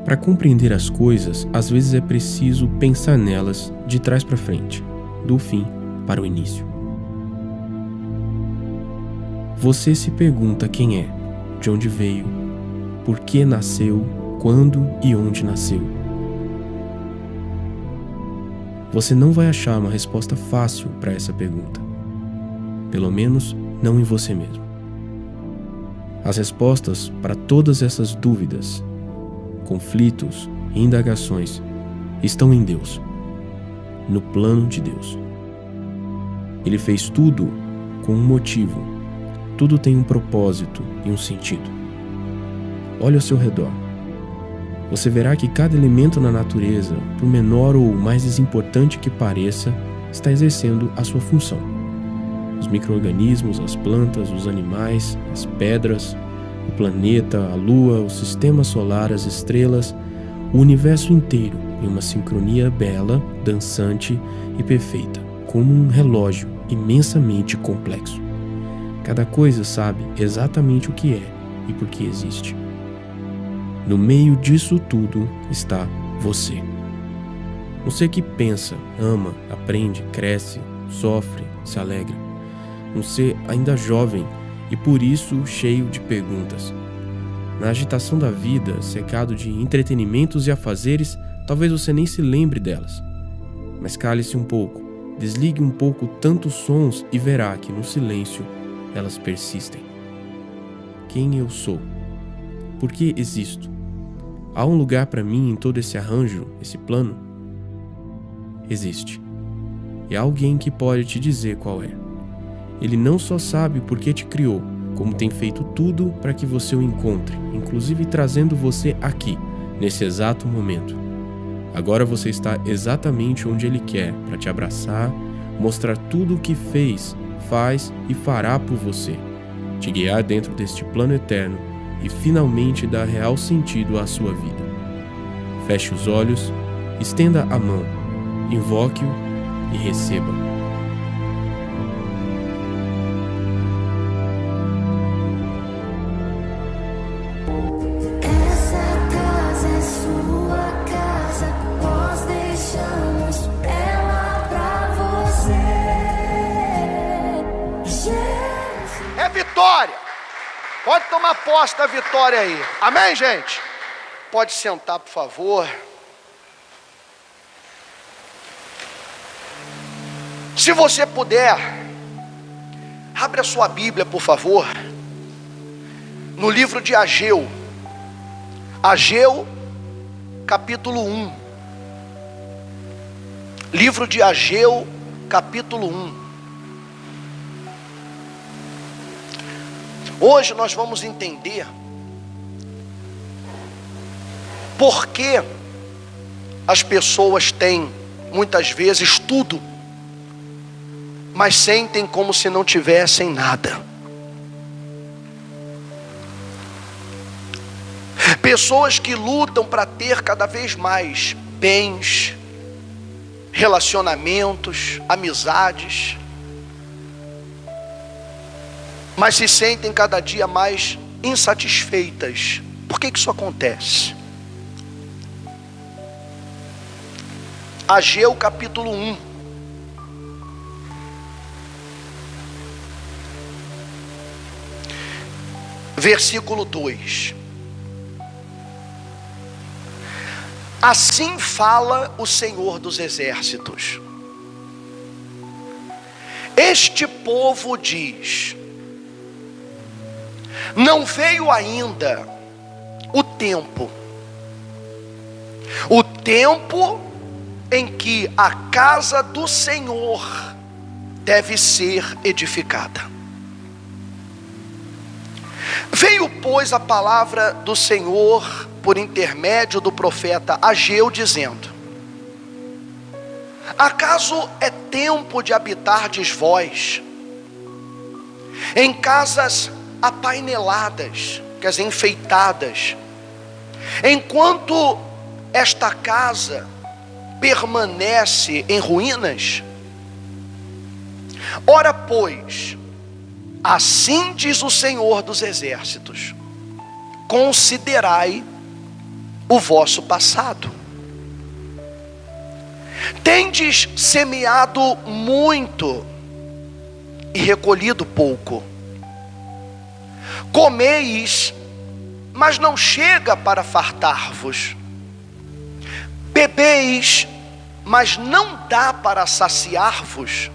Para compreender as coisas, às vezes é preciso pensar nelas de trás para frente, do fim para o início. Você se pergunta quem é, de onde veio, por que nasceu, quando e onde nasceu. Você não vai achar uma resposta fácil para essa pergunta. Pelo menos, não em você mesmo. As respostas para todas essas dúvidas, conflitos e indagações estão em Deus, no plano de Deus. Ele fez tudo com um motivo. Tudo tem um propósito e um sentido. Olhe ao seu redor. Você verá que cada elemento na natureza, por menor ou mais desimportante que pareça, está exercendo a sua função. Os micro-organismos, as plantas, os animais, as pedras, o planeta, a lua, o sistema solar, as estrelas, o universo inteiro em uma sincronia bela, dançante e perfeita, como um relógio imensamente complexo. Cada coisa sabe exatamente o que é e por que existe. No meio disso tudo está você. Um ser que pensa, ama, aprende, cresce, sofre, se alegra. Um ser ainda jovem e por isso cheio de perguntas. Na agitação da vida, cercado de entretenimentos e afazeres, talvez você nem se lembre delas. Mas cale-se um pouco, desligue um pouco tantos sons e verá que no silêncio elas persistem. Quem eu sou? Por que existo? Há um lugar para mim em todo esse arranjo, esse plano? Existe. E há alguém que pode te dizer qual é. Ele não só sabe por que te criou, como tem feito tudo para que você o encontre, inclusive trazendo você aqui, nesse exato momento. Agora você está exatamente onde Ele quer, para te abraçar, mostrar tudo o que fez, faz e fará por você, te guiar dentro deste plano eterno e finalmente dar real sentido à sua vida. Feche os olhos, estenda a mão, invoque-o e receba. Vitória! Pode tomar posse da vitória aí. Amém, gente? Pode sentar, por favor. Se você puder, abre a sua Bíblia, por favor, no livro de Ageu. Ageu, capítulo 1. Livro de Ageu, capítulo 1. Hoje nós vamos entender por que as pessoas têm muitas vezes tudo, mas sentem como se não tivessem nada. Pessoas que lutam para ter cada vez mais bens, relacionamentos, amizades, mas se sentem cada dia mais insatisfeitas. Por que isso acontece? Ageu capítulo 1. Versículo 2. Assim fala o Senhor dos Exércitos: este povo diz: não veio ainda o tempo em que a casa do Senhor deve ser edificada. Veio, pois, a palavra do Senhor por intermédio do profeta Ageu, dizendo: acaso é tempo de habitardes vós em casas apaineladas, quer dizer, enfeitadas, enquanto esta casa permanece em ruínas? Ora, pois, assim diz o Senhor dos Exércitos: considerai o vosso passado. Tendes semeado muito e recolhido pouco. Comeis, mas não chega para fartar-vos. Bebeis, mas não dá para saciar-vos.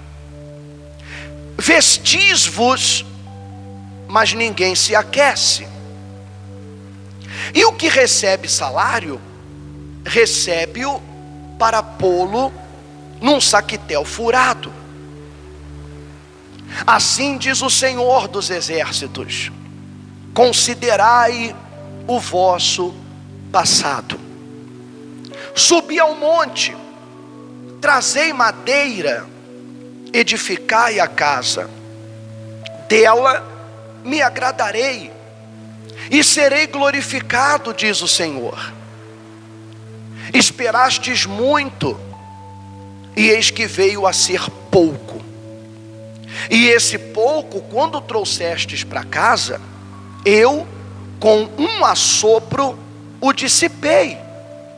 Vestis-vos, mas ninguém se aquece. E o que recebe salário, recebe-o para pô-lo num saquitel furado. Assim diz o Senhor dos Exércitos: considerai o vosso passado. Subi ao monte, trazei madeira, edificai a casa, dela me agradarei e serei glorificado, diz o Senhor. Esperastes muito, e eis que veio a ser pouco. E esse pouco, quando trouxestes para casa, eu com um assopro o dissipei.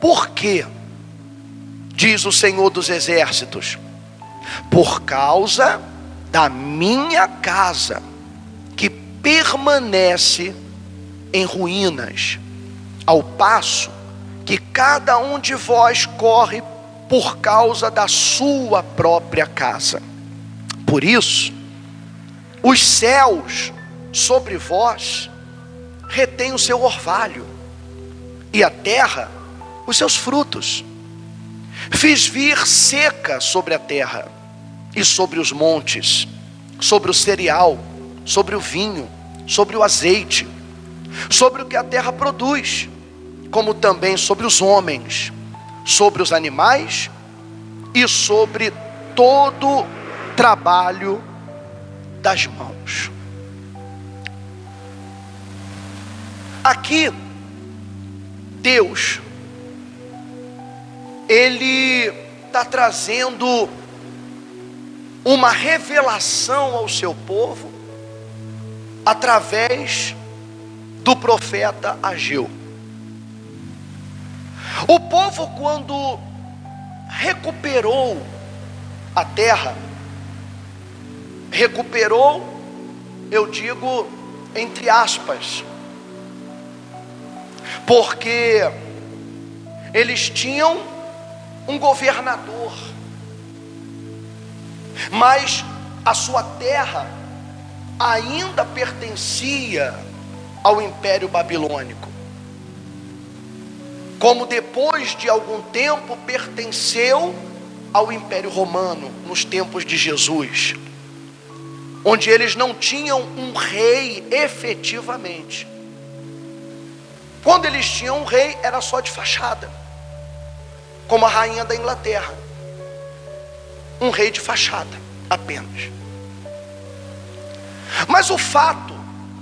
Por quê? Diz o Senhor dos Exércitos: por causa da minha casa, que permanece em ruínas, ao passo que cada um de vós corre por causa da sua própria casa. Por isso, os céus sobre vós retêm o seu orvalho, e a terra os seus frutos. Fiz vir seca sobre a terra e sobre os montes, sobre o cereal, sobre o vinho, sobre o azeite, sobre o que a terra produz, como também sobre os homens, sobre os animais e sobre todo trabalho das mãos. Aqui, Deus, Ele está trazendo uma revelação ao seu povo através do profeta Ageu. O povo, quando recuperou a terra, recuperou, eu digo entre aspas, porque eles tinham um governador, mas a sua terra ainda pertencia ao Império Babilônico, como depois de algum tempo pertenceu ao Império Romano, nos tempos de Jesus, onde eles não tinham um rei efetivamente. Quando eles tinham um rei, era só de fachada, como a rainha da Inglaterra, um rei de fachada apenas. Mas o fato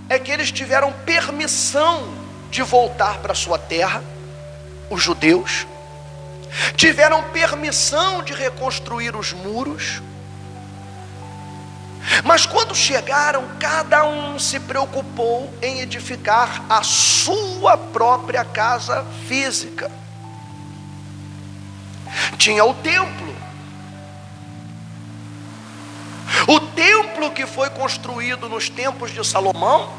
é que eles tiveram permissão de voltar para sua terra, os judeus, tiveram permissão de reconstruir os muros, mas quando chegaram, cada um se preocupou em edificar a sua própria casa física. Tinha o templo que foi construído nos tempos de Salomão,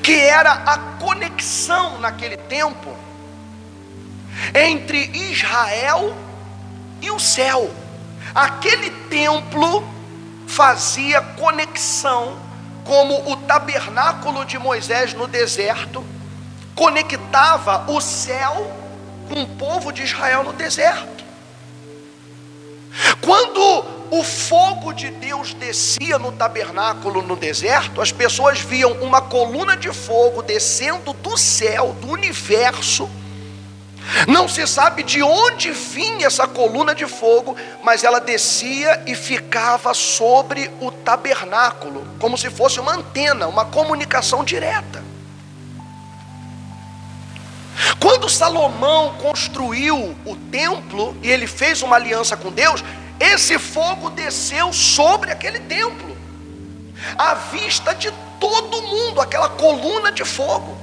que era a conexão naquele tempo entre Israel e o céu. Aquele templo fazia conexão, como o tabernáculo de Moisés no deserto conectava o céu com o povo de Israel no deserto. Quando o fogo de Deus descia no tabernáculo no deserto, as pessoas viam uma coluna de fogo descendo do céu, do universo. Não se sabe de onde vinha essa coluna de fogo, mas ela descia e ficava sobre o tabernáculo, como se fosse uma antena, uma comunicação direta. Quando Salomão construiu o templo e ele fez uma aliança com Deus, esse fogo desceu sobre aquele templo, à vista de todo mundo, aquela coluna de fogo.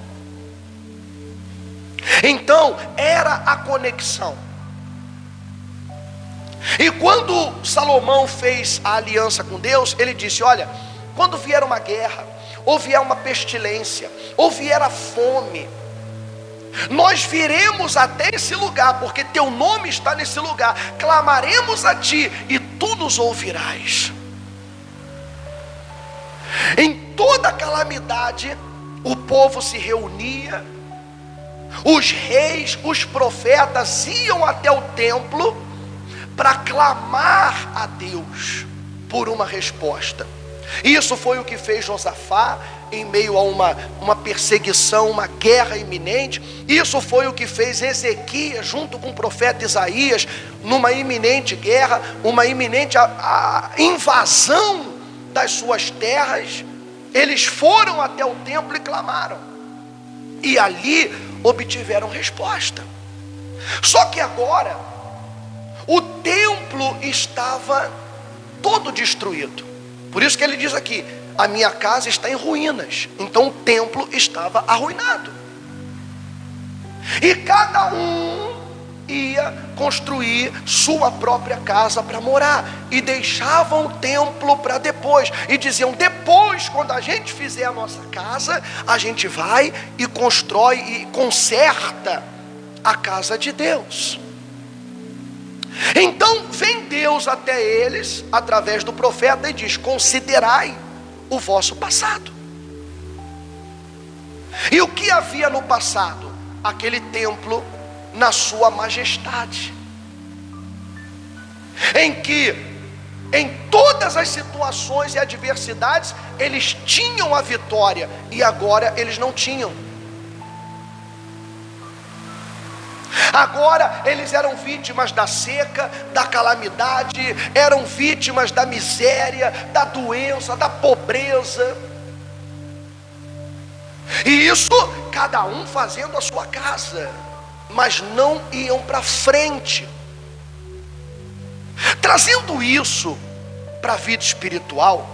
Então era a conexão. E quando Salomão fez a aliança com Deus, ele disse: olha, quando vier uma guerra, ou vier uma pestilência, ou vier a fome, nós viremos até esse lugar, porque teu nome está nesse lugar, clamaremos a ti e tu nos ouvirás. Em toda calamidade, o povo se reunia, os reis, os profetas iam até o templo para clamar a Deus por uma resposta. Isso foi o que fez Josafá em meio a uma perseguição, uma guerra iminente. Isso foi o que fez Ezequias junto com o profeta Isaías numa iminente guerra, uma iminente invasão das suas terras. Eles foram até o templo e clamaram, e ali obtiveram resposta. Só que agora o templo estava todo destruído. Por isso que ele diz aqui: a minha casa está em ruínas. Então o templo estava arruinado. E cada um ia construir sua própria casa para morar, e deixavam o templo para depois, e diziam: depois, quando a gente fizer a nossa casa, a gente vai e constrói e conserta a casa de Deus. Então vem Deus até eles através do profeta e diz: considerai o vosso passado. E o que havia no passado? Aquele templo na sua majestade, em que em todas as situações e adversidades eles tinham a vitória, e agora eles não tinham. Agora eles eram vítimas da seca, da calamidade, eram vítimas da miséria, da doença, da pobreza. E isso, cada um fazendo a sua casa, mas não iam para frente. Trazendo isso para a vida espiritual,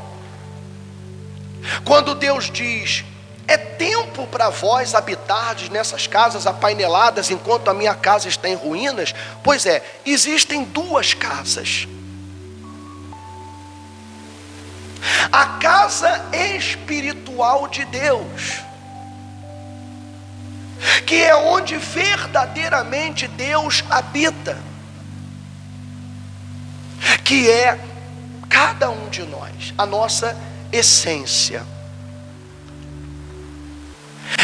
quando Deus diz: é tempo para vós habitardes nessas casas apaineladas, enquanto a minha casa está em ruínas. Pois é, existem duas casas: a casa espiritual de Deus, que é onde verdadeiramente Deus habita, que é cada um de nós, a nossa essência.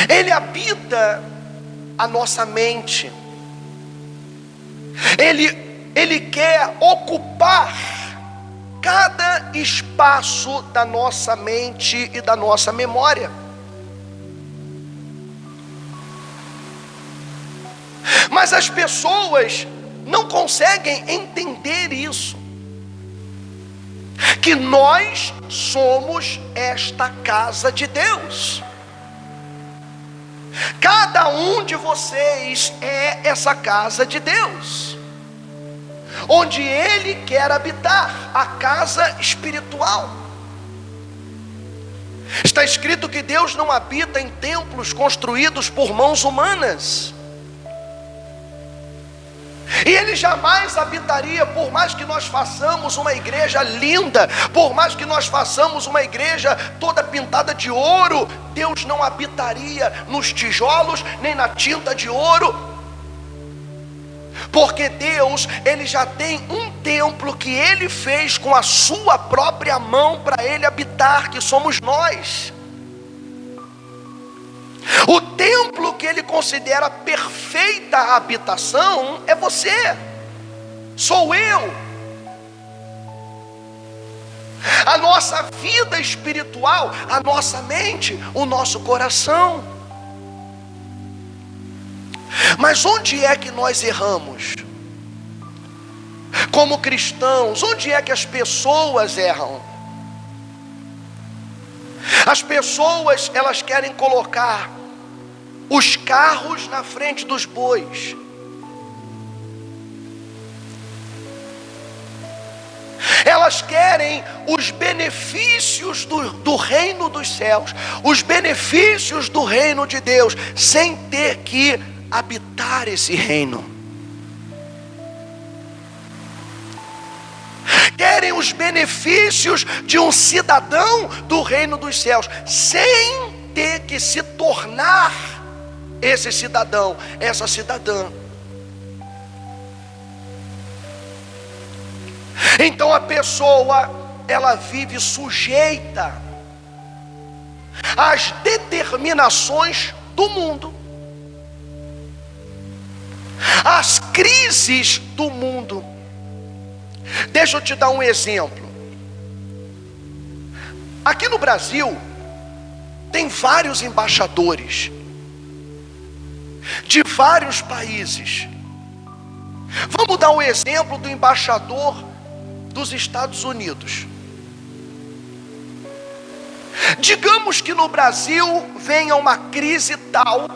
Ele habita a nossa mente. Ele quer ocupar cada espaço da nossa mente e da nossa memória. Mas as pessoas não conseguem entender isso, que nós somos esta casa de Deus. Cada um de vocês é essa casa de Deus, onde Ele quer habitar, a casa espiritual. Está escrito que Deus não habita em templos construídos por mãos humanas. E Ele jamais habitaria, por mais que nós façamos uma igreja linda, por mais que nós façamos uma igreja toda pintada de ouro, Deus não habitaria nos tijolos, nem na tinta de ouro. Porque Deus, Ele já tem um templo que Ele fez com a sua própria mão para Ele habitar, que somos nós. O templo que Ele considera perfeita habitação é você, sou eu. A nossa vida espiritual, a nossa mente, o nosso coração. Mas onde é que nós erramos? Como cristãos, onde é que as pessoas erram? As pessoas, elas querem colocar os carros na frente dos bois. Elas querem os benefícios do reino dos céus, os benefícios do reino de Deus, sem ter que habitar esse reino. Querem os benefícios de um cidadão do reino dos céus, sem ter que se tornar esse cidadão, essa cidadã. Então a pessoa, ela vive sujeita às determinações do mundo, às crises do mundo. Deixa eu te dar um exemplo. Aqui no Brasil tem vários embaixadores de vários países. Vamos dar um exemplo do embaixador dos Estados Unidos. Digamos que no Brasil venha uma crise tal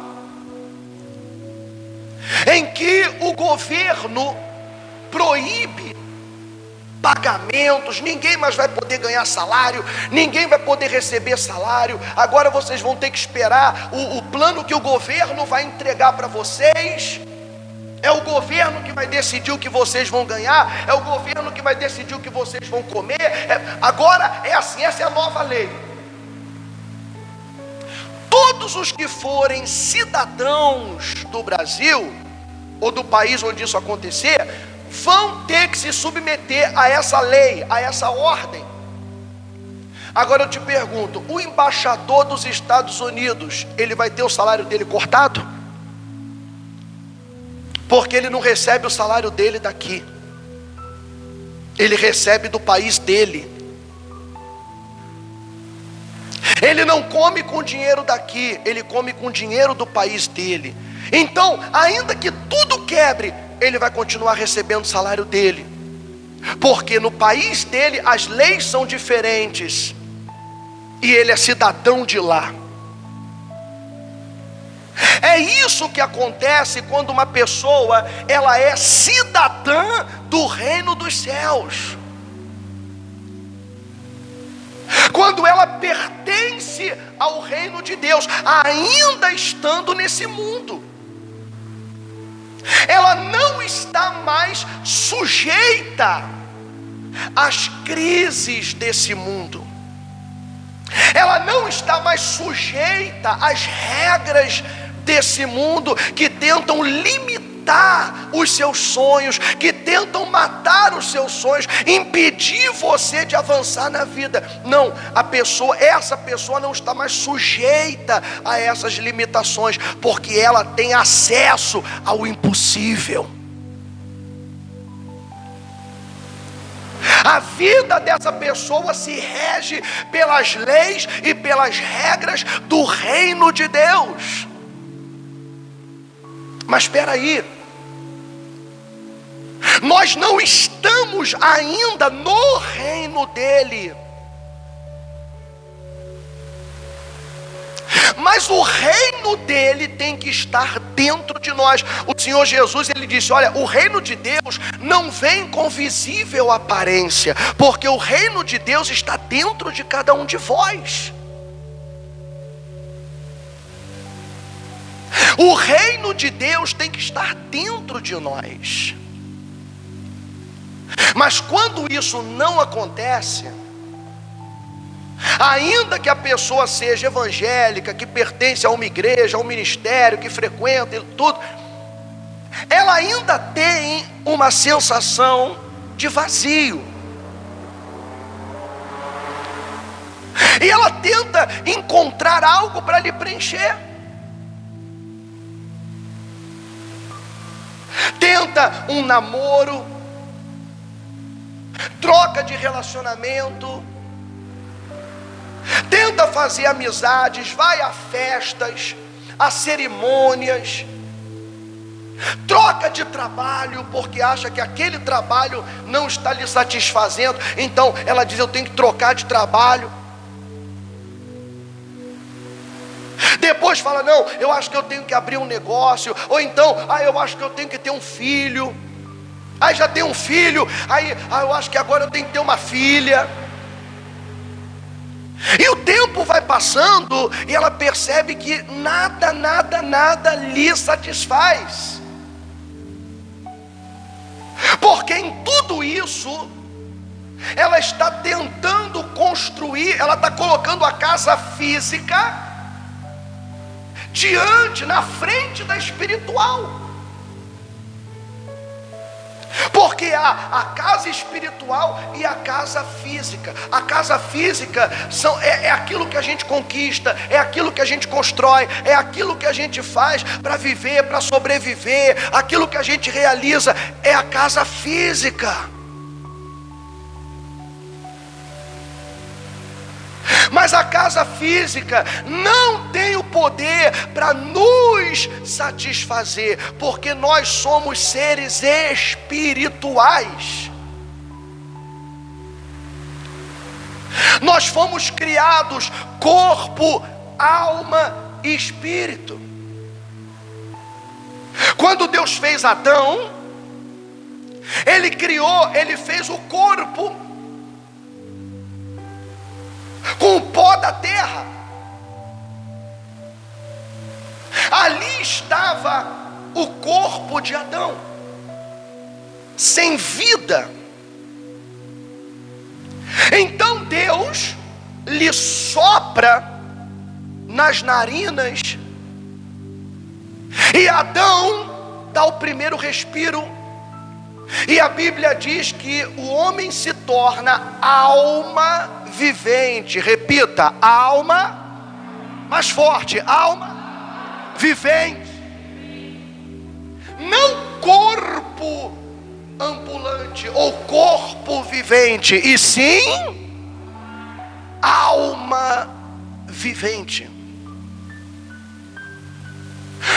em que o governo proíbe pagamentos, ninguém mais vai poder ganhar salário, ninguém vai poder receber salário. Agora vocês vão ter que esperar o plano que o governo vai entregar para vocês. É o governo que vai decidir o que vocês vão ganhar, é o governo que vai decidir o que vocês vão comer. Agora é assim, essa é a nova lei. Todos os que forem cidadãos do Brasil, ou do país onde isso acontecer, vão ter que se submeter a essa lei, a essa ordem. Agora eu te pergunto, o embaixador dos Estados Unidos, ele vai ter o salário dele cortado? Porque ele não recebe o salário dele daqui, ele recebe do país dele. Ele não come com dinheiro daqui, ele come com dinheiro do país dele. Então, ainda que tudo quebre, ele vai continuar recebendo o salário dele, porque no país dele as leis são diferentes, e ele é cidadão de lá. É isso que acontece quando uma pessoa, ela é cidadã do reino dos céus. Quando ela pertence ao reino de Deus, ainda estando nesse mundo, ela não está mais sujeita às crises desse mundo. Ela não está mais sujeita às regras desse mundo que tentam limitar os seus sonhos, que tentam matar os seus sonhos, impedir você de avançar na vida. Não, essa pessoa não está mais sujeita a essas limitações, porque ela tem acesso ao impossível. A vida dessa pessoa se rege pelas leis e pelas regras do reino de Deus. Mas espera aí, nós não estamos ainda no reino dele, mas o reino dele tem que estar dentro de nós. O Senhor Jesus, ele disse, olha, o reino de Deus não vem com visível aparência, porque o reino de Deus está dentro de cada um de vós. O reino de Deus tem que estar dentro de nós. Mas quando isso não acontece, ainda que a pessoa seja evangélica, que pertence a uma igreja, a um ministério, que frequenta e tudo, ela ainda tem uma sensação de vazio. E ela tenta encontrar algo para lhe preencher. Tenta um namoro, troca de relacionamento, tenta fazer amizades, vai a festas, a cerimônias, troca de trabalho, porque acha que aquele trabalho não está lhe satisfazendo, então ela diz, eu tenho que trocar de trabalho. Depois fala, não, eu acho que eu tenho que abrir um negócio. Ou então, eu acho que eu tenho que ter um filho. Aí já tem um filho, eu acho que agora eu tenho que ter uma filha. E o tempo vai passando e ela percebe que nada lhe satisfaz. Porque em tudo isso, ela está tentando construir, ela está colocando a casa física na frente da espiritual. Porque há a casa espiritual e a casa física. A casa física é aquilo que a gente conquista, é aquilo que a gente constrói, é aquilo que a gente faz para viver, para sobreviver, aquilo que a gente realiza, é a casa física. Mas a casa física não tem o poder para nos satisfazer, porque nós somos seres espirituais. Nós fomos criados corpo, alma e espírito. Quando Deus fez Adão, Ele fez o corpo com o pó da terra. Ali estava o corpo de Adão, sem vida. Então Deus lhe sopra nas narinas, e Adão dá o primeiro respiro, e a Bíblia diz que o homem se torna alma vivente. Repita: alma, mais forte, alma vivente. Não corpo ambulante ou corpo vivente, e sim alma vivente.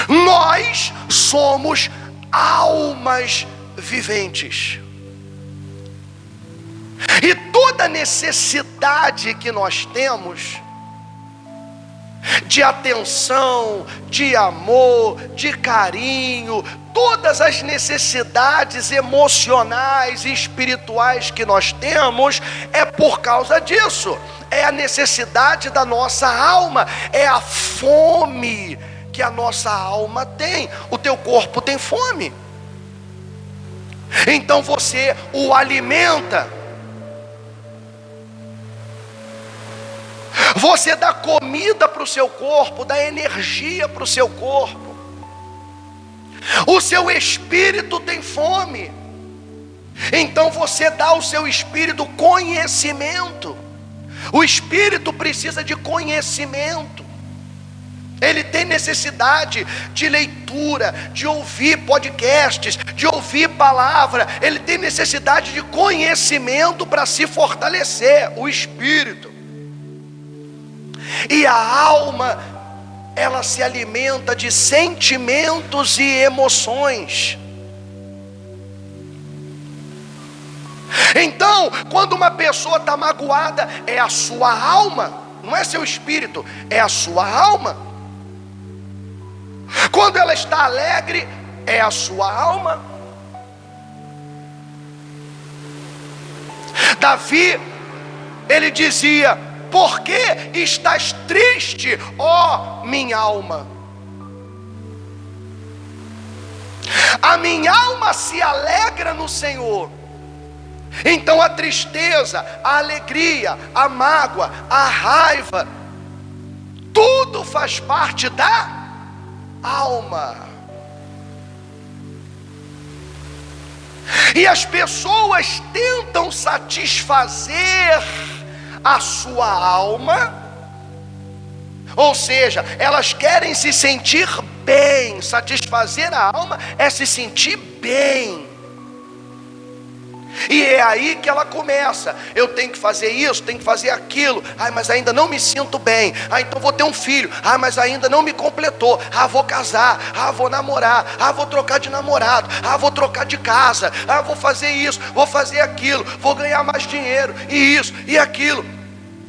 Nós somos almas viventes. E toda necessidade que nós temos de atenção, de amor, de carinho, todas as necessidades emocionais e espirituais que nós temos, é por causa disso. É a necessidade da nossa alma, é a fome que a nossa alma tem. O teu corpo tem fome, então você o alimenta. Você dá comida para o seu corpo, dá energia para o seu corpo. O seu espírito tem fome, então você dá ao seu espírito conhecimento. O espírito precisa de conhecimento. Ele tem necessidade de leitura, de ouvir podcasts, de ouvir palavra. Ele tem necessidade de conhecimento para se fortalecer, o espírito. E a alma, ela se alimenta de sentimentos e emoções. Então, quando uma pessoa está magoada, é a sua alma, não é seu espírito, é a sua alma. Quando ela está alegre, é a sua alma. Davi, ele dizia: por que estás triste, ó minha alma? A minha alma se alegra no Senhor. Então a tristeza, a alegria, a mágoa, a raiva, tudo faz parte da alma. E as pessoas tentam satisfazer a sua alma, ou seja, elas querem se sentir bem. Satisfazer a alma é se sentir bem. E é aí que ela começa: eu tenho que fazer isso, tenho que fazer aquilo. Ai, mas ainda não me sinto bem. Ah, então vou ter um filho. Ah, mas ainda não me completou. Ah, vou casar. Ah, vou namorar. Ah, vou trocar de namorado. Ah, vou trocar de casa. Ah, vou fazer isso, vou fazer aquilo. Vou ganhar mais dinheiro. E isso, e aquilo.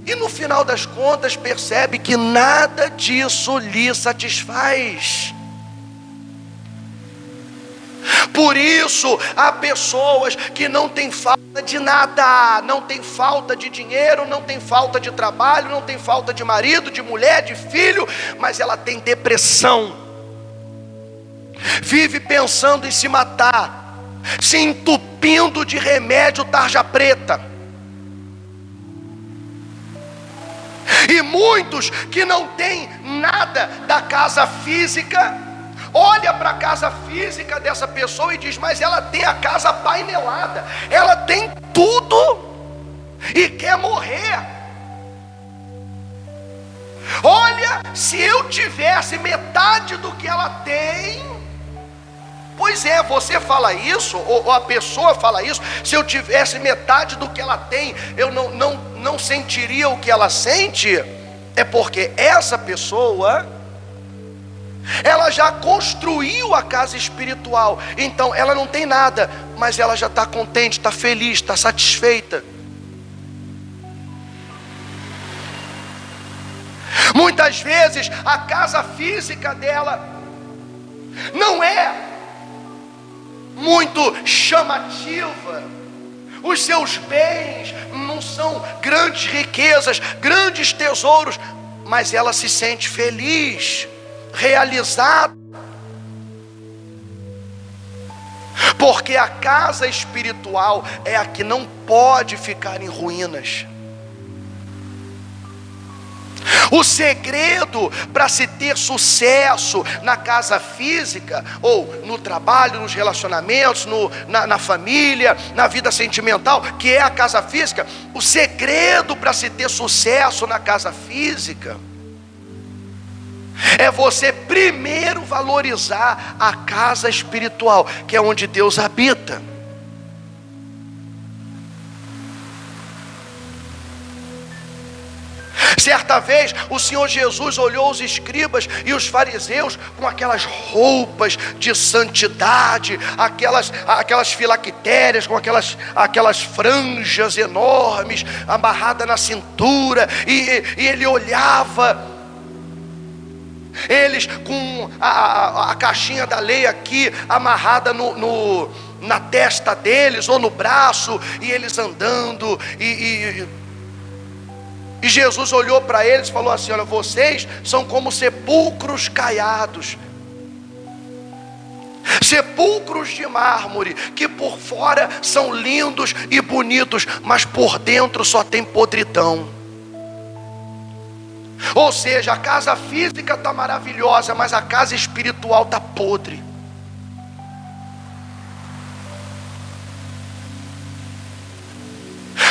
E no final das contas percebe que nada disso lhe satisfaz. Por isso, há pessoas que não têm falta de nada, não tem falta de dinheiro, não tem falta de trabalho, não tem falta de marido, de mulher, de filho, mas ela tem depressão, vive pensando em se matar, se entupindo de remédio tarja preta. E muitos que não têm nada da casa física, olha para a casa física dessa pessoa e diz: mas ela tem a casa painelada, ela tem tudo e quer morrer. Olha, se eu tivesse metade do que ela tem. Pois é, você fala isso, ou a pessoa fala isso: se eu tivesse metade do que ela tem, eu não sentiria o que ela sente. É porque essa pessoa, ela já construiu a casa espiritual, então ela não tem nada, mas ela já está contente, está feliz, está satisfeita. Muitas vezes a casa física dela não é muito chamativa, os seus bens não são grandes riquezas, grandes tesouros, mas ela se sente feliz, realizada, porque a casa espiritual é a que não pode ficar em ruínas. O segredo para se ter sucesso na casa física, ou no trabalho, nos relacionamentos, na família, na vida sentimental, que é a casa física, o segredo para se ter sucesso na casa física é você primeiro valorizar a casa espiritual, que é onde Deus habita. Certa vez o Senhor Jesus olhou os escribas e os fariseus com aquelas roupas de santidade, aquelas filactérias, com aquelas franjas enormes amarradas na cintura, e ele olhava eles com a caixinha da lei aqui amarrada na testa deles ou no braço, e eles andando, e Jesus olhou para eles e falou assim: olha, vocês são como sepulcros caiados, sepulcros de mármore, que por fora são lindos e bonitos, mas por dentro só tem podridão. Ou seja, a casa física está maravilhosa, mas a casa espiritual está podre.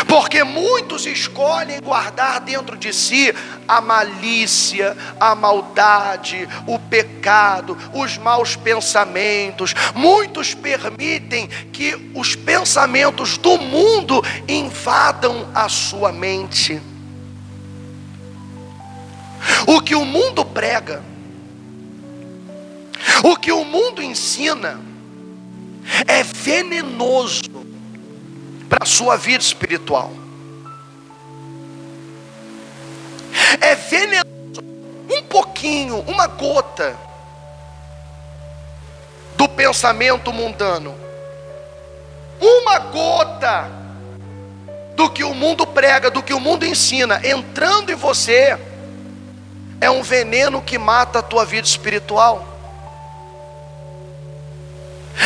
Porque muitos escolhem guardar dentro de si a malícia, a maldade, o pecado, os maus pensamentos. Muitos permitem que os pensamentos do mundo invadam a sua mente. O que o mundo prega, o que o mundo ensina, é venenoso para a sua vida espiritual. É venenoso, um pouquinho, uma gota do pensamento mundano, uma gota do que o mundo prega, do que o mundo ensina, entrando em você, é um veneno que mata a tua vida espiritual.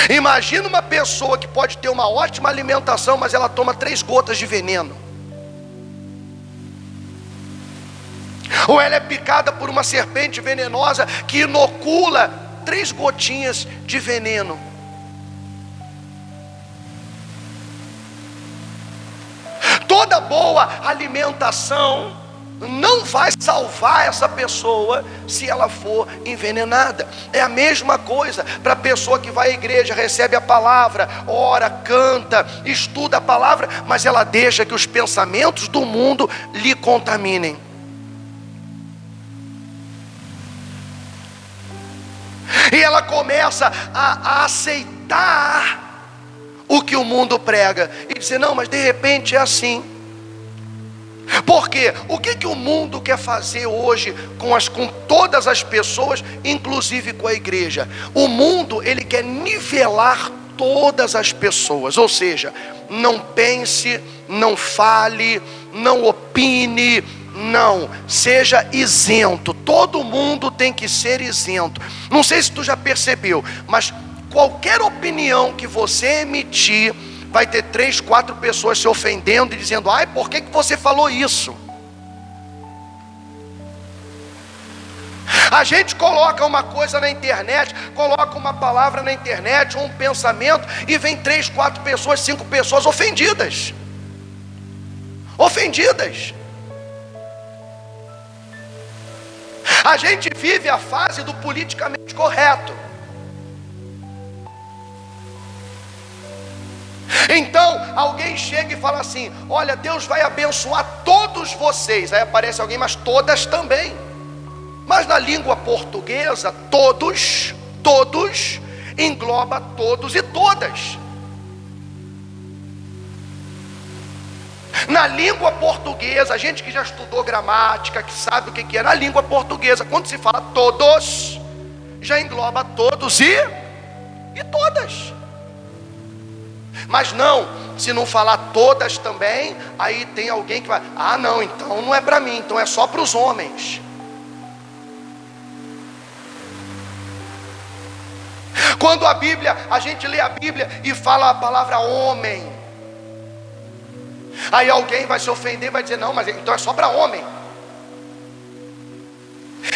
Imagina uma pessoa que pode ter uma ótima alimentação, mas ela toma 3 gotas de veneno. Ou ela é picada por uma serpente venenosa que inocula 3 gotinhas de veneno. Toda boa alimentação não vai salvar essa pessoa se ela for envenenada. É a mesma coisa para a pessoa que vai à igreja, recebe a palavra, ora, canta, estuda a palavra, mas ela deixa que os pensamentos do mundo lhe contaminem. E ela começa a aceitar o que o mundo prega e dizer: não, mas de repente é assim. Porque o que o mundo quer fazer hoje com todas as pessoas, inclusive com a igreja? O mundo, ele quer nivelar todas as pessoas. Ou seja, não pense, não fale, não opine, não, seja isento. Todo mundo tem que ser isento. Não sei se tu já percebeu, mas qualquer opinião que você emitir, vai ter 3, 4 pessoas se ofendendo e dizendo: ai, por que você falou isso? A gente coloca uma coisa na internet, coloca uma palavra na internet, ou um pensamento, e vem 3, 4 pessoas, 5 pessoas ofendidas. Ofendidas. A gente vive a fase do politicamente correto. Então alguém chega e fala assim: olha, Deus vai abençoar todos vocês. Aí aparece alguém: mas todas também. Mas na língua portuguesa, todos engloba todos e todas. Na língua portuguesa, a gente que já estudou gramática, que sabe o que é, na língua portuguesa, quando se fala todos, já engloba todos e todas. Mas não, se não falar todas também, aí tem alguém que vai: ah não, então não é para mim, então é só para os homens. Quando a gente lê a Bíblia e fala a palavra homem, aí alguém vai se ofender, vai dizer: não, mas então é só para homem.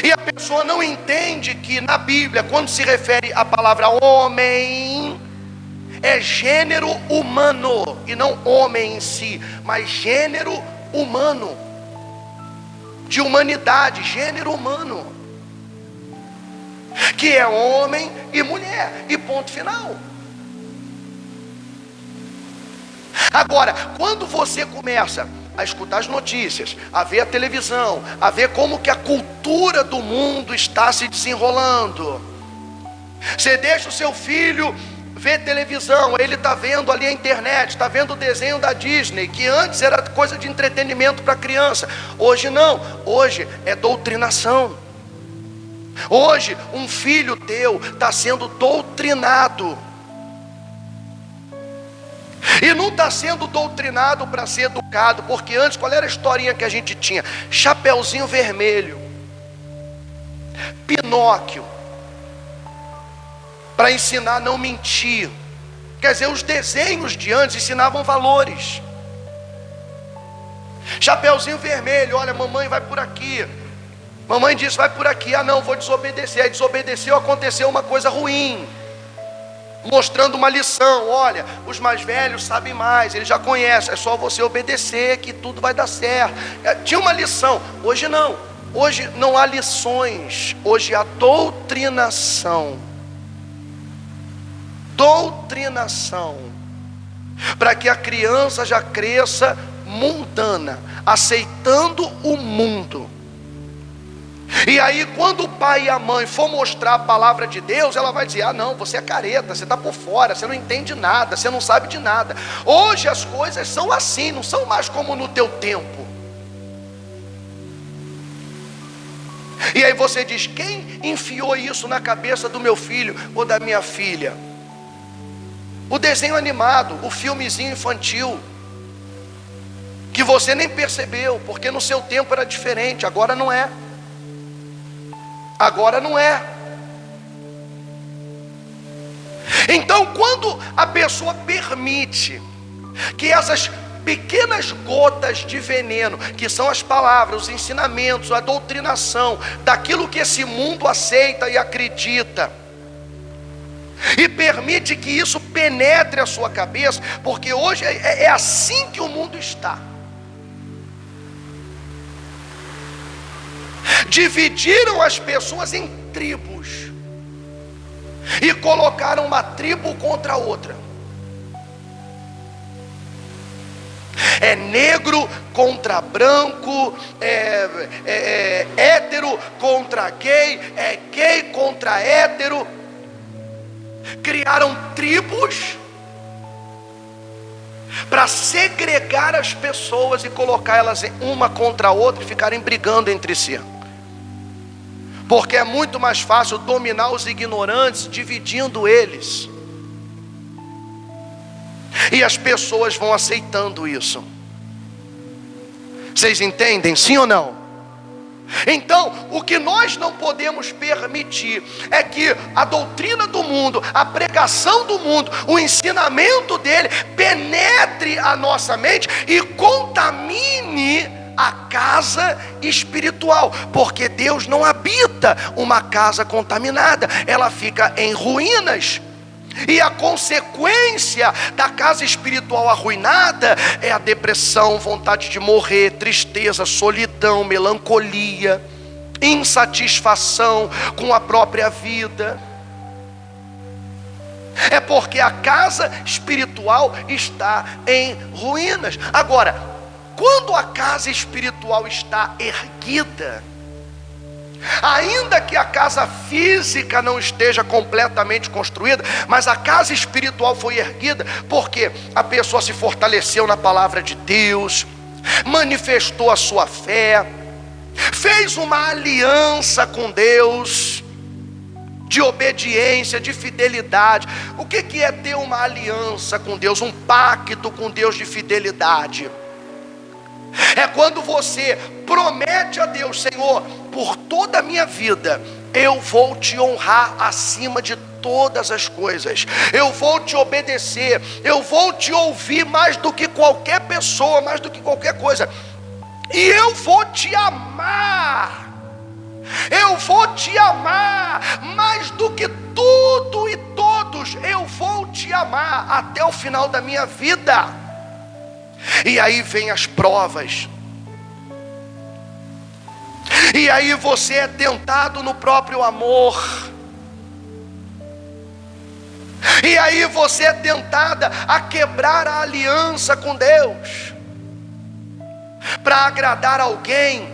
E a pessoa não entende que na Bíblia, quando se refere à palavra homem, é gênero humano, e não homem em si, mas gênero humano, de humanidade, gênero humano, que é homem e mulher, e ponto final. Agora, quando você começa a escutar as notícias, a ver a televisão, a ver como que a cultura do mundo está se desenrolando, você deixa o seu filho ver televisão, ele está vendo ali a internet, está vendo o desenho da Disney, que antes era coisa de entretenimento para criança, hoje não, hoje é doutrinação. Hoje um filho teu está sendo doutrinado, e não está sendo doutrinado para ser educado, porque antes qual era a historinha que a gente tinha? Chapeuzinho Vermelho, Pinóquio, para ensinar a não mentir. Quer dizer, os desenhos de antes ensinavam valores. Chapeuzinho Vermelho: olha, mamãe vai por aqui, mamãe disse vai por aqui, ah não, vou desobedecer. Aí desobedeceu, aconteceu uma coisa ruim, mostrando uma lição: olha, os mais velhos sabem mais, eles já conhecem, é só você obedecer que tudo vai dar certo. Tinha uma lição. Hoje não, hoje não há lições, hoje há doutrinação. Doutrinação, para que a criança já cresça mundana, aceitando o mundo. E aí quando o pai e a mãe for mostrar a palavra de Deus, ela vai dizer: ah não, você é careta, você está por fora, você não entende nada, você não sabe de nada. Hoje as coisas são assim, não são mais como no teu tempo. E aí você diz: quem enfiou isso na cabeça do meu filho ou da minha filha? O desenho animado, o filmezinho infantil, que você nem percebeu, porque no seu tempo era diferente, agora não é. Agora não é. Então quando a pessoa permite que essas pequenas gotas de veneno, que são as palavras, os ensinamentos, a doutrinação, daquilo que esse mundo aceita e acredita, e permite que isso penetre a sua cabeça, porque hoje é assim que o mundo está. Dividiram as pessoas em tribos e colocaram uma tribo contra a outra. É negro contra branco, é hétero contra gay, é gay contra hétero. Criaram tribos para segregar as pessoas e colocar elas uma contra a outra e ficarem brigando entre si. Porque é muito mais fácil dominar os ignorantes dividindo eles. E as pessoas vão aceitando isso. Vocês entendem, sim ou não? Então, o que nós não podemos permitir é que a doutrina do mundo, a pregação do mundo, o ensinamento dele penetre a nossa mente e contamine a casa espiritual, porque Deus não habita uma casa contaminada, ela fica em ruínas. E a consequência da casa espiritual arruinada é a depressão, vontade de morrer, tristeza, solidão, melancolia, insatisfação com a própria vida. É porque a casa espiritual está em ruínas. Agora, quando a casa espiritual está erguida, ainda que a casa física não esteja completamente construída, mas a casa espiritual foi erguida, porque a pessoa se fortaleceu na palavra de Deus, manifestou a sua fé, fez uma aliança com Deus, de obediência, de fidelidade. O que é ter uma aliança com Deus, um pacto com Deus de fidelidade? É quando você promete a Deus: Senhor, por toda a minha vida eu vou te honrar acima de todas as coisas, eu vou te obedecer, eu vou te ouvir mais do que qualquer pessoa, mais do que qualquer coisa, e eu vou te amar, eu vou te amar mais do que tudo e todos, eu vou te amar até o final da minha vida. E aí vem as provas, e aí você é tentado no próprio amor, e aí você é tentada a quebrar a aliança com Deus, para agradar alguém.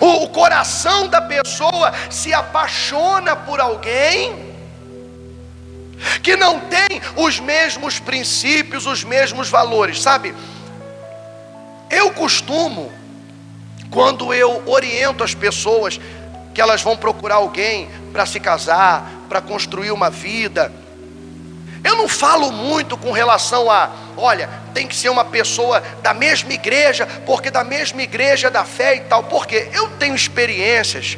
O coração da pessoa se apaixona por alguém que não tem os mesmos princípios, os mesmos valores, sabe? Eu costumo, quando eu oriento as pessoas que elas vão procurar alguém para se casar, para construir uma vida, eu não falo muito com relação a, olha, tem que ser uma pessoa da mesma igreja, porque da mesma igreja da fé e tal, porque eu tenho experiências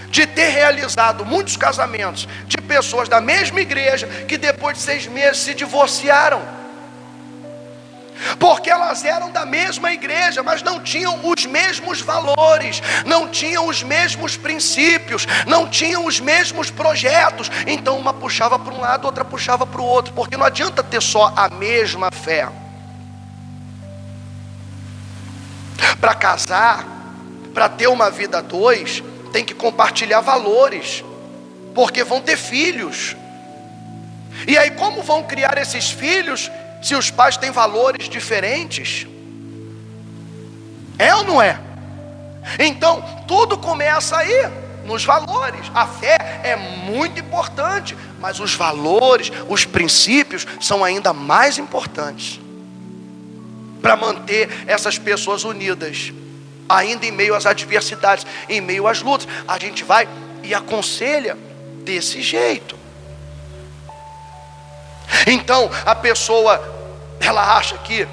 de ter realizado muitos casamentos de pessoas da mesma igreja que depois de 6 meses se divorciaram, porque elas eram da mesma igreja, mas não tinham os mesmos valores, não tinham os mesmos princípios, não tinham os mesmos projetos. Então uma puxava para um lado, outra puxava para o outro, porque não adianta ter só a mesma fé. Para casar, para ter uma vida a dois, tem que compartilhar valores, porque vão ter filhos. E aí como vão criar esses filhos se os pais têm valores diferentes? É ou não é? Então tudo começa aí, nos valores. A fé é muito importante, mas os valores, os princípios são ainda mais importantes para manter essas pessoas unidas, ainda em meio às adversidades, em meio às lutas. A gente vai e aconselha desse jeito. Então a pessoa, ela acha que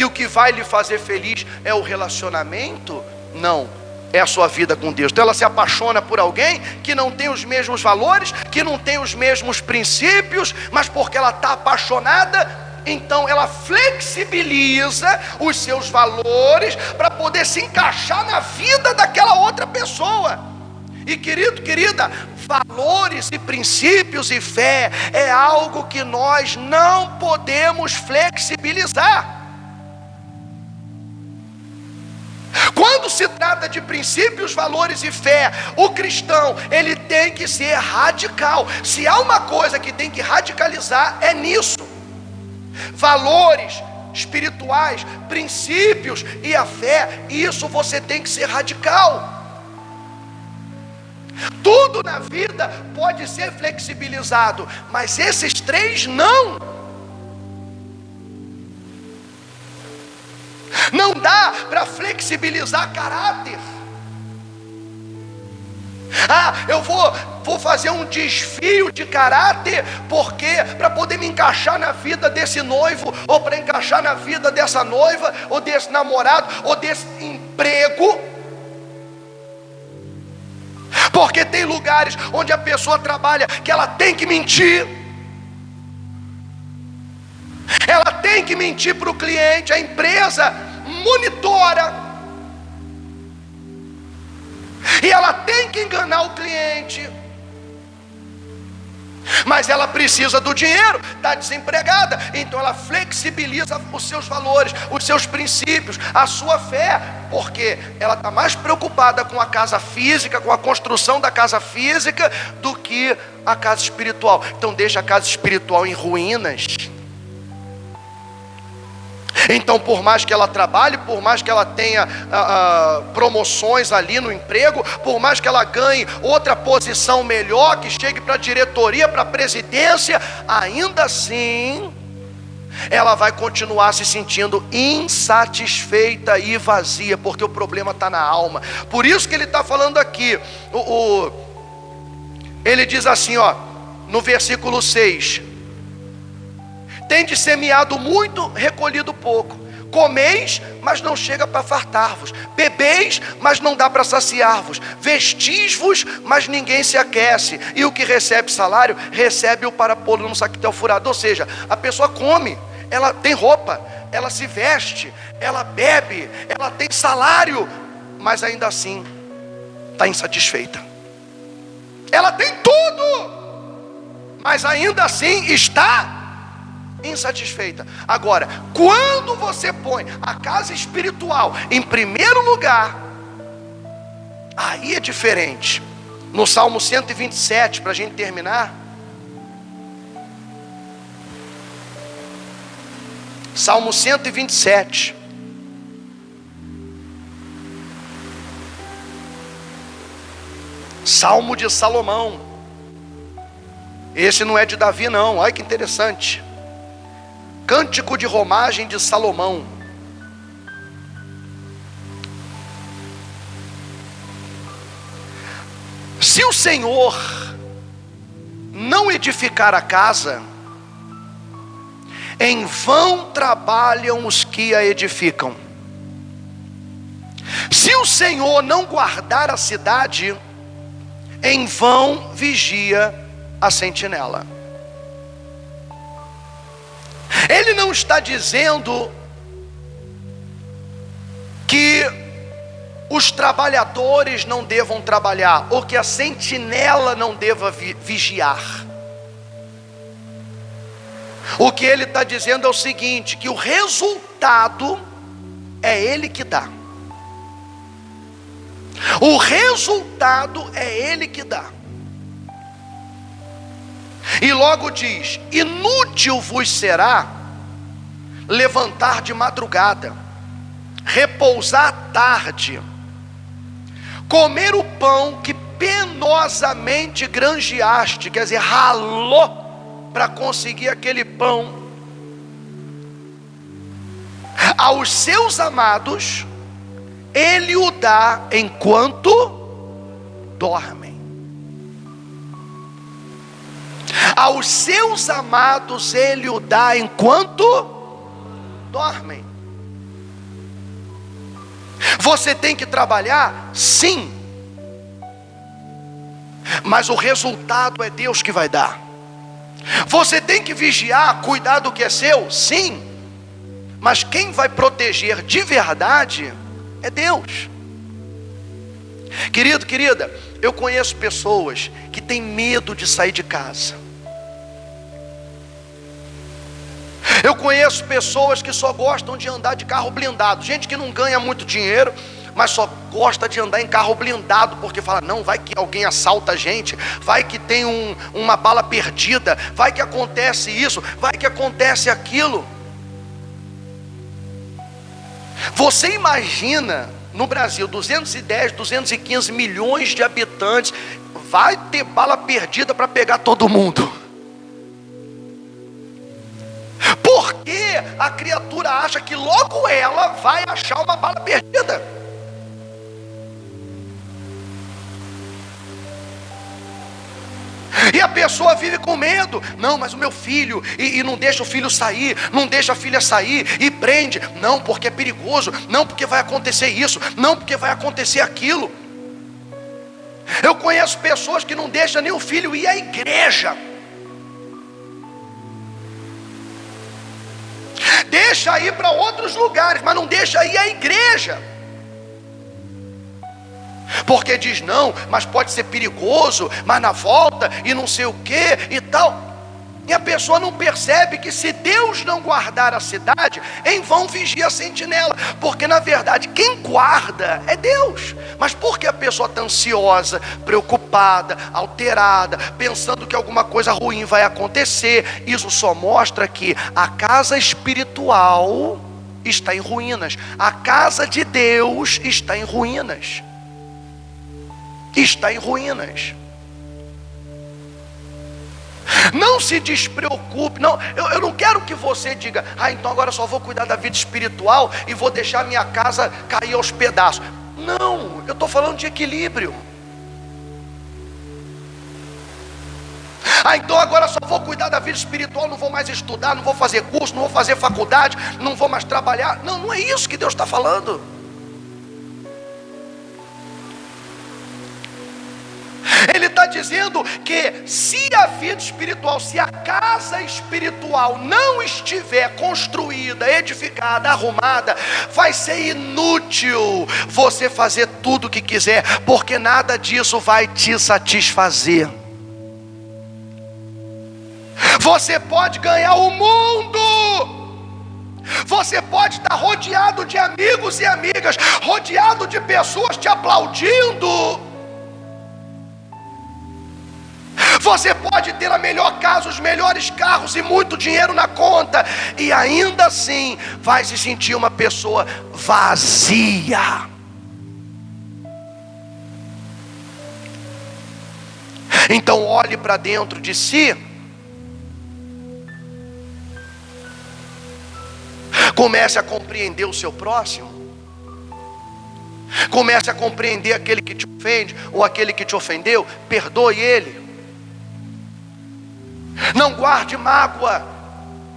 o que vai lhe fazer feliz é o relacionamento? Não, é a sua vida com Deus. Então ela se apaixona por alguém que não tem os mesmos valores, que não tem os mesmos princípios, mas porque ela está apaixonada, então ela flexibiliza os seus valores para poder se encaixar na vida daquela outra pessoa. E querido, querida, valores e princípios e fé é algo que nós não podemos flexibilizar. Quando se trata de princípios, valores e fé, o cristão, ele tem que ser radical. Se há uma coisa que tem que radicalizar, é nisso. Valores espirituais, princípios e a fé, isso você tem que ser radical. Tudo na vida pode ser flexibilizado, mas esses 3 não. Não dá para flexibilizar caráter. Eu vou fazer um desvio de caráter, porque para poder me encaixar na vida desse noivo, ou para encaixar na vida dessa noiva, ou desse namorado, ou desse emprego. Porque tem lugares onde a pessoa trabalha que ela tem que mentir. Ela tem que mentir para o cliente. A empresa monitora, e ela tem que enganar o cliente. Mas ela precisa do dinheiro, está desempregada, então ela flexibiliza os seus valores, os seus princípios, a sua fé, porque ela está mais preocupada com a casa física, com a construção da casa física, do que a casa espiritual. Então deixa a casa espiritual em ruínas. Então, por mais que ela trabalhe, por mais que ela tenha promoções ali no emprego, por mais que ela ganhe outra posição melhor, que chegue para a diretoria, para a presidência, ainda assim ela vai continuar se sentindo insatisfeita e vazia, porque o problema está na alma. Por isso que ele está falando aqui, ele diz assim, no versículo 6: tendes semeado muito, recolhido pouco. Comeis, mas não chega para fartar-vos. Bebeis, mas não dá para saciar-vos. Vestis-vos, mas ninguém se aquece. E o que recebe salário, recebe-o para pô-lo num saquetel furado. Ou seja, a pessoa come, ela tem roupa, ela se veste, ela bebe, ela tem salário, mas ainda assim está insatisfeita. Ela tem tudo, mas ainda assim está insatisfeita. Agora, quando você põe a casa espiritual em primeiro lugar, aí é diferente. No Salmo 127, para a gente terminar, Salmo 127, Salmo de Salomão. Esse não é de Davi não, olha que interessante. Cântico de romagem de Salomão. Se o Senhor não edificar a casa, em vão trabalham os que a edificam. Se o Senhor não guardar a cidade, em vão vigia a sentinela. Ele não está dizendo que os trabalhadores não devam trabalhar, ou que a sentinela não deva vigiar. O que ele está dizendo é o seguinte: que o resultado é ele que dá. O resultado é ele que dá. E logo diz: inútil vos será levantar de madrugada, repousar à tarde, comer o pão que penosamente granjeaste, quer dizer, ralou para conseguir aquele pão. Aos seus amados ele o dá enquanto dormem. Aos seus amados ele o dá enquanto dormem. Você tem que trabalhar? Sim. Mas o resultado é Deus que vai dar. Você tem que vigiar, cuidar do que é seu? Sim. Mas quem vai proteger de verdade é Deus. Querido, querida, eu conheço pessoas que têm medo de sair de casa. Eu conheço pessoas que só gostam de andar de carro blindado. Gente que não ganha muito dinheiro, mas só gosta de andar em carro blindado, porque fala, não, vai que alguém assalta a gente, vai que tem uma bala perdida, vai que acontece isso, vai que acontece aquilo. Você imagina, no Brasil, 210, 215 milhões de habitantes, vai ter bala perdida para pegar todo mundo? Porque a criatura acha que logo ela vai achar uma bala perdida. E a pessoa vive com medo. Não, mas o meu filho, e não deixa o filho sair, não deixa a filha sair, e prende. Não, porque é perigoso. Não, porque vai acontecer isso. Não, porque vai acontecer aquilo. Eu conheço pessoas que não deixam nem o filho ir à igreja. Deixa ir para outros lugares, mas não deixa ir à igreja. Porque diz não, mas pode ser perigoso, mas na volta e não sei o que e tal. E a pessoa não percebe que se Deus não guardar a cidade, em vão vigia a sentinela. Porque na verdade quem guarda é Deus. Mas por que a pessoa está ansiosa, preocupada, alterada, pensando que alguma coisa ruim vai acontecer? Isso só mostra que a casa espiritual está em ruínas. A casa de Deus está em ruínas. Está em ruínas. Não se despreocupe. Não, eu não quero que você diga: então agora só vou cuidar da vida espiritual e vou deixar minha casa cair aos pedaços. Não, eu estou falando de equilíbrio. Então agora só vou cuidar da vida espiritual, não vou mais estudar, não vou fazer curso, não vou fazer faculdade, não vou mais trabalhar. Não, não é isso que Deus está falando. Ele está dizendo que se a vida espiritual, se a casa espiritual não estiver construída, edificada, arrumada, vai ser inútil você fazer tudo o que quiser, porque nada disso vai te satisfazer. Você pode ganhar o mundo, você pode estar rodeado de amigos e amigas, rodeado de pessoas te aplaudindo. Você pode ter a melhor casa, os melhores carros e muito dinheiro na conta, e ainda assim vai se sentir uma pessoa vazia. Então olhe para dentro de si. Comece a compreender o seu próximo. Comece a compreender aquele que te ofende ou aquele que te ofendeu. Perdoe ele. Não guarde mágoa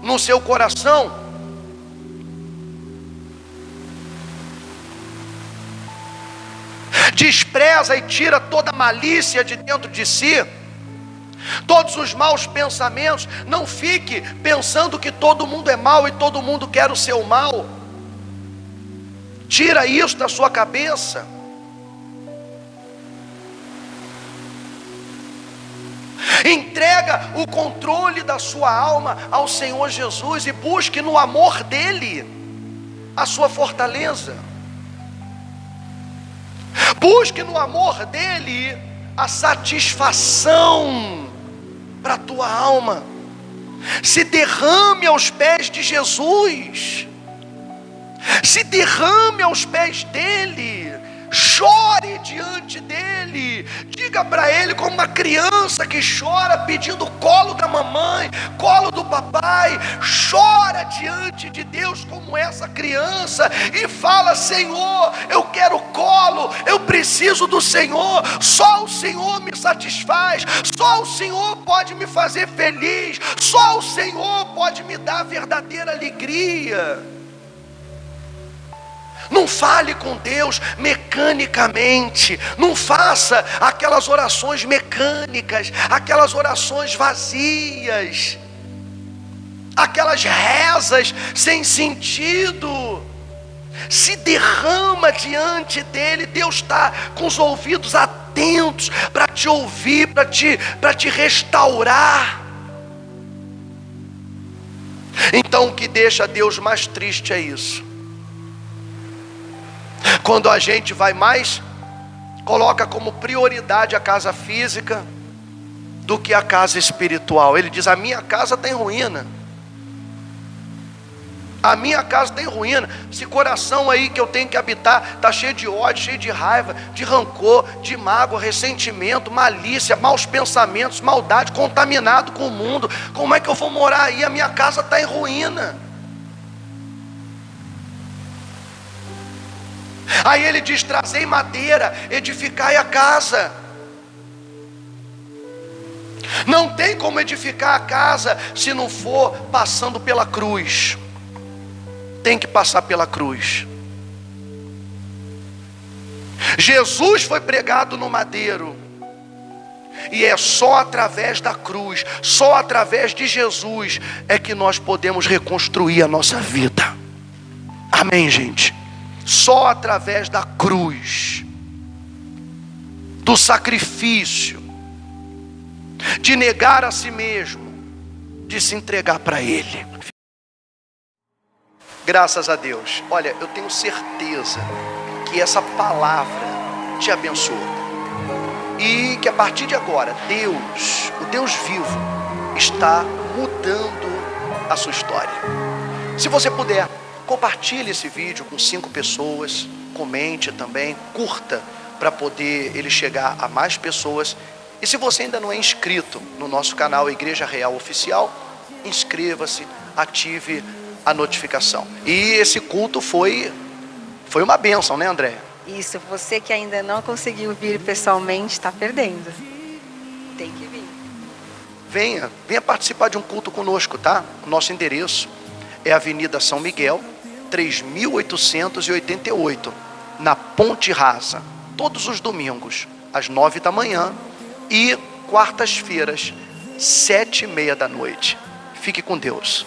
no seu coração. Despreza e tira toda a malícia de dentro de si, todos os maus pensamentos. Não fique pensando que todo mundo é mau e todo mundo quer o seu mal. Tira isso da sua cabeça. Entrega o controle da sua alma ao Senhor Jesus e busque no amor dele a sua fortaleza. Busque no amor dele a satisfação para a tua alma. Se derrame aos pés de Jesus. Se derrame aos pés dele. Chore diante dele. Diga para ele como uma criança que chora pedindo o colo da mamãe, colo do papai. Chora diante de Deus como essa criança e fala: Senhor, eu quero colo, eu preciso do Senhor. Só o Senhor me satisfaz, só o Senhor pode me fazer feliz, só o Senhor pode me dar verdadeira alegria. Não fale com Deus mecanicamente. Não faça aquelas orações mecânicas, aquelas orações vazias, aquelas rezas sem sentido. Se derrama diante dele. Deus está com os ouvidos atentos para te ouvir, para te restaurar. Então o que deixa Deus mais triste é isso. Quando a gente vai mais, coloca como prioridade a casa física do que a casa espiritual. Ele diz: a minha casa está em ruína. A minha casa está em ruína. Esse coração aí que eu tenho que habitar está cheio de ódio, cheio de raiva, de rancor, de mágoa, ressentimento, malícia, maus pensamentos, maldade, contaminado com o mundo. Como é que eu vou morar aí? A minha casa está em ruína. Aí ele diz: trazei madeira, edificai a casa. Não tem como edificar a casa se não for passando pela cruz. Tem que passar pela cruz. Jesus foi pregado no madeiro, e é só através da cruz, só através de Jesus é que nós podemos reconstruir a nossa vida. Amém, gente? Só através da cruz, do sacrifício, de negar a si mesmo, de se entregar para Ele. Graças a Deus. Olha, eu tenho certeza que essa palavra te abençoa, e que a partir de agora, Deus, o Deus vivo, está mudando a sua história. Se você puder, compartilhe esse vídeo com 5 pessoas, comente também, curta, para poder ele chegar a mais pessoas. E se você ainda não é inscrito no nosso canal Igreja Real Oficial, inscreva-se, ative a notificação. E esse culto foi uma bênção, né, Andréia? Isso, você que ainda não conseguiu vir pessoalmente, está perdendo. Tem que vir. Venha participar de um culto conosco, tá? O nosso endereço é Avenida São Miguel, 3888, na Ponte Rasa. Todos os domingos, às 9 da manhã, e quartas-feiras, 7:30 da noite. Fique com Deus.